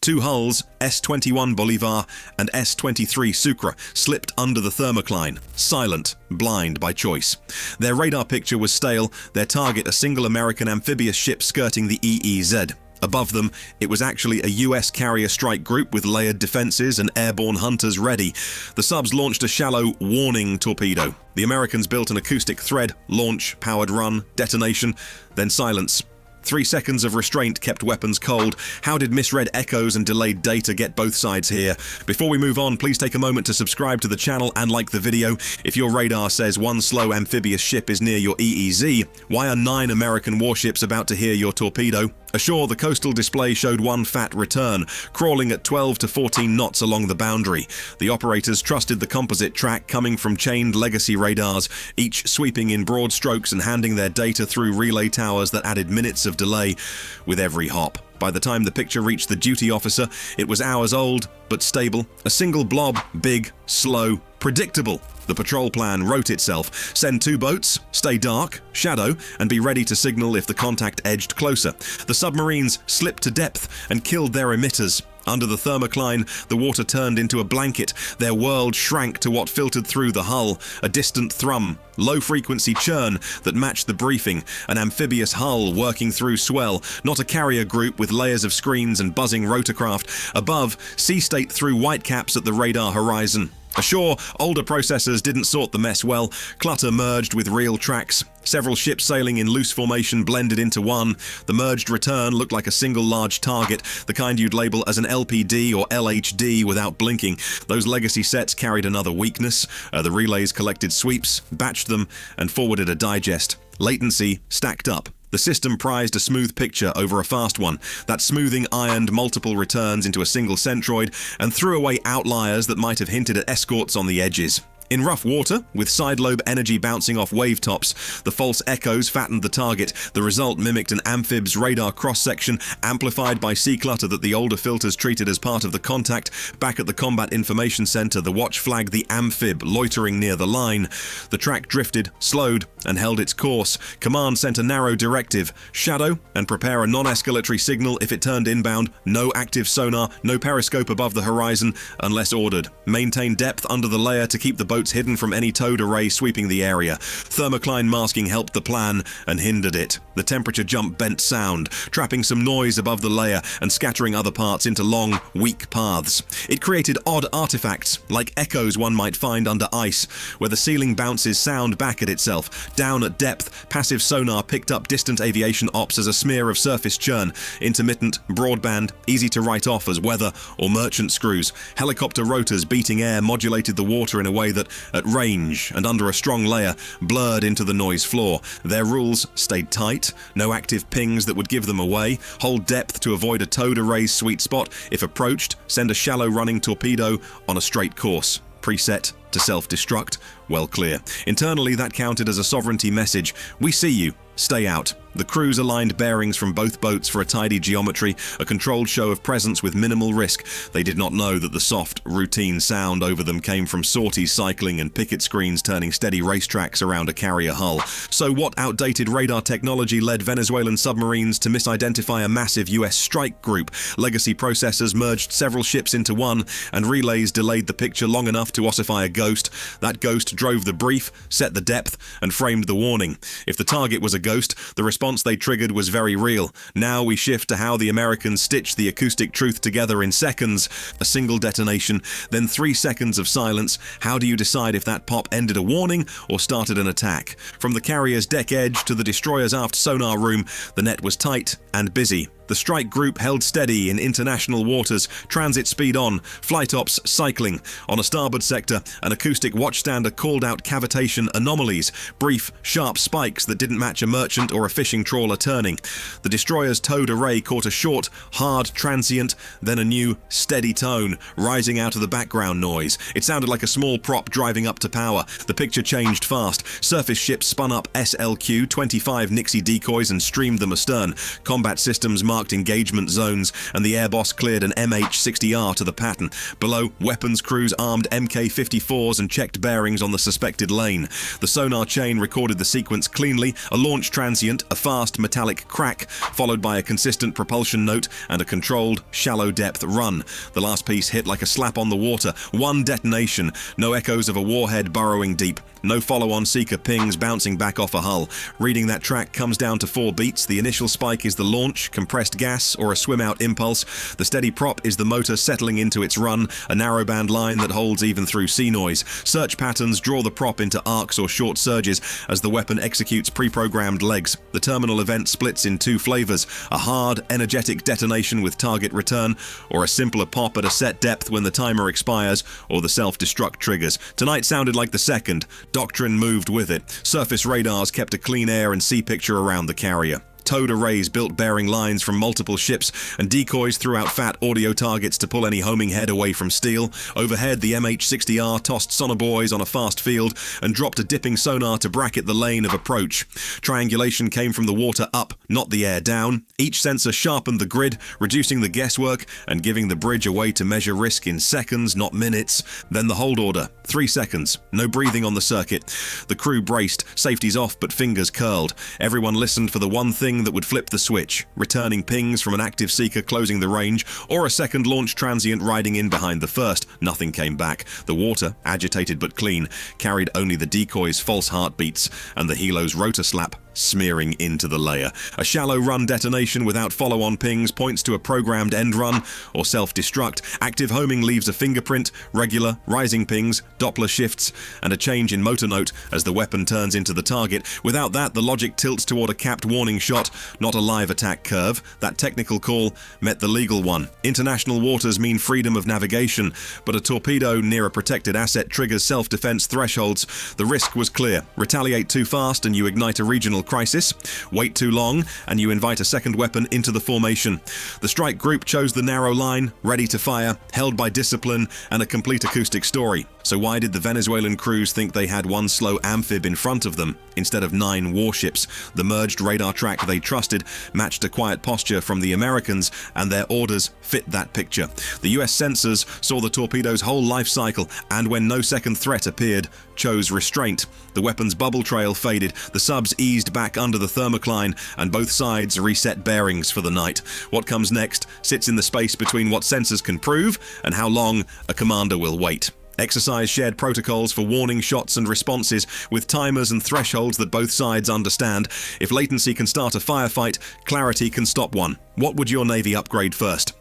Two hulls, S-21 Bolívar and S-23 Sucre, slipped under the Thermocline, silent, blind by choice. Their radar picture was stale, their target a single American amphibious ship skirting the EEZ. Above them, it was actually a US carrier strike group with layered defenses and airborne hunters ready. The subs launched a shallow warning torpedo. The Americans built an acoustic thread, launch, powered run, detonation, then silence. 3 seconds of restraint kept weapons cold. How did misread echoes and delayed data get both sides here? Before we move on, please take a moment to subscribe to the channel and like the video. If your radar says one slow amphibious ship is near your EEZ, why are 9 American warships about to hear your torpedo? Ashore, the coastal display showed one fat return, crawling at 12 to 14 knots along the boundary. The operators trusted the composite track coming from chained legacy radars, each sweeping in broad strokes and handing their data through relay towers that added minutes of delay with every hop. By the time the picture reached the duty officer, it was hours old, but stable. A single blob, big, slow, predictable. The patrol plan wrote itself. Send 2 boats, stay dark, shadow, and be ready to signal if the contact edged closer. The submarines slipped to depth and killed their emitters. Under the thermocline, the water turned into a blanket. Their world shrank to what filtered through the hull, a distant thrum, low-frequency churn that matched the briefing, an amphibious hull working through swell, not a carrier group with layers of screens and buzzing rotorcraft. Above, sea state threw whitecaps at the radar horizon. Ashore, older processors didn't sort the mess well. Clutter merged with real tracks. Several ships sailing in loose formation blended into one. The merged return looked like a single large target, the kind you'd label as an LPD or LHD without blinking. Those legacy sets carried another weakness. The relays collected sweeps, batched them, and forwarded a digest. Latency stacked up. The system prized a smooth picture over a fast one. That smoothing ironed multiple returns into a single centroid and threw away outliers that might have hinted at escorts on the edges. In rough water, with side lobe energy bouncing off wave tops, the false echoes fattened the target. The result mimicked an amphib's radar cross-section, amplified by sea clutter that the older filters treated as part of the contact. Back at the Combat Information Center, the watch flagged the amphib loitering near the line. The track drifted, slowed, and held its course. Command sent a narrow directive: shadow and prepare a non-escalatory signal if it turned inbound. No active sonar, no periscope above the horizon, unless ordered. Maintain depth under the layer to keep the boats hidden from any towed array sweeping the area. Thermocline masking helped the plan and hindered it. The temperature jump bent sound, trapping some noise above the layer and scattering other parts into long, weak paths. It created odd artifacts, like echoes one might find under ice, where the ceiling bounces sound back at itself. Down at depth, passive sonar picked up distant aviation ops as a smear of surface churn. Intermittent, broadband, easy to write off as weather or merchant screws. Helicopter rotors beating air modulated the water in a way that, at range and under a strong layer, blurred into the noise floor. Their rules stayed tight. No active pings that would give them away. Hold depth to avoid a towed array's sweet spot. If approached, send a shallow running torpedo on a straight course. Preset to self-destruct, well clear. Internally, that counted as a sovereignty message. We see you. Stay out. The crews aligned bearings from both boats for a tidy geometry, a controlled show of presence with minimal risk. They did not know that the soft, routine sound over them came from sorties cycling and picket screens turning steady racetracks around a carrier hull. So what outdated radar technology led Venezuelan submarines to misidentify a massive US strike group? Legacy processors merged several ships into one, and relays delayed the picture long enough to ossify a ghost. That ghost drove the brief, set the depth, and framed the warning. If the target was a ghost, the response they triggered was very real. Now we shift to how the Americans stitched the acoustic truth together in seconds. A single detonation, then 3 seconds of silence. How do you decide if that pop ended a warning or started an attack? From the carrier's deck edge to the destroyer's aft sonar room, the net was tight and busy. The strike group held steady in international waters, transit speed on, flight ops cycling. On a starboard sector, an acoustic watchstander called out cavitation anomalies, brief, sharp spikes that didn't match a merchant or a fishing trawler turning. The destroyer's towed array caught a short, hard transient, then a new, steady tone, rising out of the background noise. It sounded like a small prop driving up to power. The picture changed fast. Surface ships spun up SLQ-25 Nixie decoys and streamed them astern. Combat systems marked engagement zones, and the air boss cleared an MH-60R to the pattern. Below, weapons crews armed MK-54s and checked bearings on the suspected lane. The sonar chain recorded the sequence cleanly: a launch transient, a fast metallic crack, followed by a consistent propulsion note and a controlled, shallow-depth run. The last piece hit like a slap on the water. One detonation, no echoes of a warhead burrowing deep. No follow-on seeker pings bouncing back off a hull. Reading that track comes down to 4 beats. The initial spike is the launch, compressed gas, or a swim-out impulse. The steady prop is the motor settling into its run, a narrowband line that holds even through sea noise. Search patterns draw the prop into arcs or short surges as the weapon executes pre-programmed legs. The terminal event splits in 2 flavors: a hard, energetic detonation with target return, or a simpler pop at a set depth when the timer expires or the self-destruct triggers. Tonight sounded like the second. Doctrine moved with it. Surface radars kept a clean air and sea picture around the carrier. Towed arrays built bearing lines from multiple ships, and decoys threw out fat audio targets to pull any homing head away from steel. Overhead, the MH-60R tossed sonobuoys on a fast field and dropped a dipping sonar to bracket the lane of approach. Triangulation came from the water up, not the air down. Each sensor sharpened the grid, reducing the guesswork and giving the bridge a way to measure risk in seconds, not minutes. Then the hold order: 3 seconds. No breathing on the circuit. The crew braced, safeties off but fingers curled. Everyone listened for the one thing that would flip the switch: returning pings from an active seeker closing the range, or a second launch transient riding in behind the first. Nothing came back. The water, agitated but clean, carried only the decoy's false heartbeats and the helo's rotor slap smearing into the layer. A shallow run detonation without follow-on pings points to a programmed end run or self-destruct. Active homing leaves a fingerprint, regular, rising pings, Doppler shifts, and a change in motor note as the weapon turns into the target. Without that, the logic tilts toward a capped warning shot, not a live attack curve. That technical call met the legal one. International waters mean freedom of navigation, but a torpedo near a protected asset triggers self-defense thresholds. The risk was clear: retaliate too fast and you ignite a regional crisis. Wait too long and you invite a second weapon into the formation. The strike group chose the narrow line, ready to fire, held by discipline and a complete acoustic story. So why did the Venezuelan crews think they had one slow amphib in front of them instead of 9 warships? The merged radar track they trusted matched a quiet posture from the Americans, and their orders fit that picture. The US sensors saw the torpedo's whole life cycle, and when no second threat appeared, chose Restraint. The weapon's bubble trail faded, the subs eased back under the thermocline, and both sides reset bearings for the night. What comes next sits in the space between what sensors can prove and how long a commander will wait. Exercise shared protocols for warning shots and responses, with timers and thresholds that both sides understand. If latency can start a firefight, clarity can stop one. What would your Navy upgrade first?